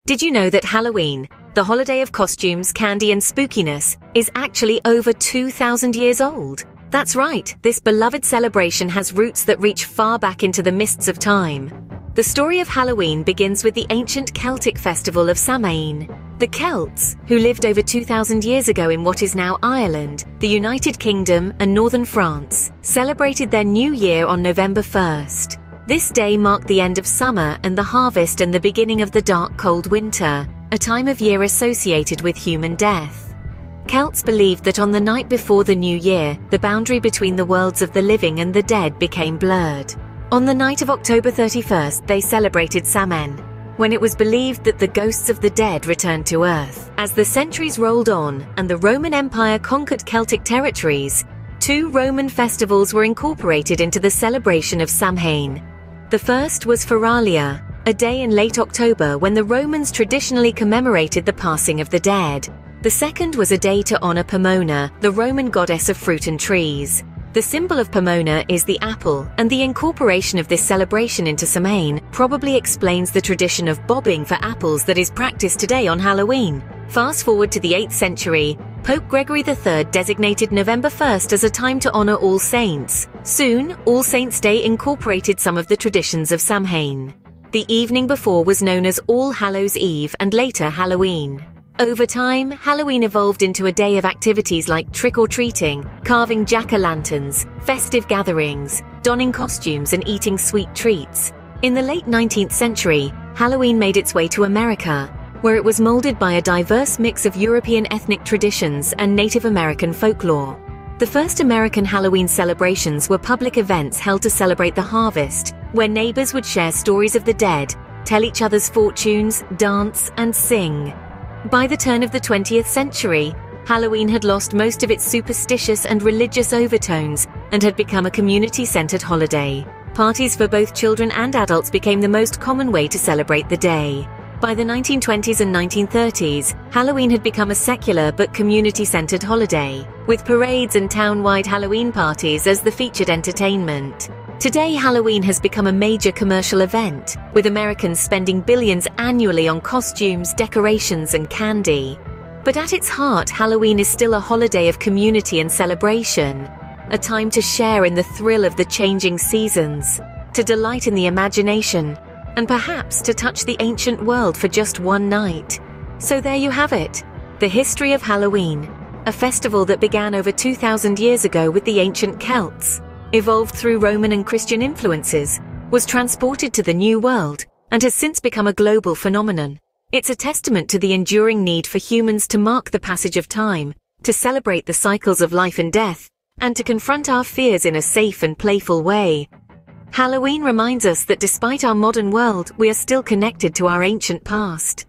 Did you know that Halloween, the holiday of costumes, candy and spookiness, is actually over 2,000 years old? That's right, this beloved celebration has roots that reach far back into the mists of time. The story of Halloween begins with the ancient Celtic festival of Samhain. The Celts, who lived over 2,000 years ago in what is now Ireland, the United Kingdom and northern France, celebrated their new year on November 1st. This day marked the end of summer and the harvest and the beginning of the dark, cold winter, a time of year associated with human death. Celts believed that on the night before the new year, the boundary between the worlds of the living and the dead became blurred. On the night of October 31st, they celebrated Samhain, when it was believed that the ghosts of the dead returned to Earth. As the centuries rolled on and the Roman Empire conquered Celtic territories, 2 Roman festivals were incorporated into the celebration of Samhain. The first was Feralia, a day in late October when the Romans traditionally commemorated the passing of the dead. The second was a day to honor Pomona, the Roman goddess of fruit and trees. The symbol of Pomona is the apple, and the incorporation of this celebration into Samhain probably explains the tradition of bobbing for apples that is practiced today on Halloween. Fast forward to the 8th century, Pope Gregory III designated November 1st as a time to honor All Saints. Soon, All Saints' Day incorporated some of the traditions of Samhain. The evening before was known as All Hallows' Eve and later Halloween. Over time, Halloween evolved into a day of activities like trick-or-treating, carving jack-o'-lanterns, festive gatherings, donning costumes and eating sweet treats. In the late 19th century, Halloween made its way to America, where it was molded by a diverse mix of European ethnic traditions and Native American folklore. The first American Halloween celebrations were public events held to celebrate the harvest, where neighbors would share stories of the dead, tell each other's fortunes, dance, and sing. By the turn of the 20th century, Halloween had lost most of its superstitious and religious overtones and had become a community-centered holiday. Parties for both children and adults became the most common way to celebrate the day. By the 1920s and 1930s, Halloween had become a secular but community-centered holiday, with parades and town-wide Halloween parties as the featured entertainment. Today, Halloween has become a major commercial event, with Americans spending billions annually on costumes, decorations, and candy. But at its heart, Halloween is still a holiday of community and celebration, a time to share in the thrill of the changing seasons, to delight in the imagination, and perhaps to touch the ancient world for just one night. So there you have it, the history of Halloween, a festival that began over 2,000 years ago with the ancient Celts, evolved through Roman and Christian influences, was transported to the New World, and has since become a global phenomenon. It's a testament to the enduring need for humans to mark the passage of time, to celebrate the cycles of life and death, and to confront our fears in a safe and playful way. Halloween reminds us that despite our modern world, we are still connected to our ancient past.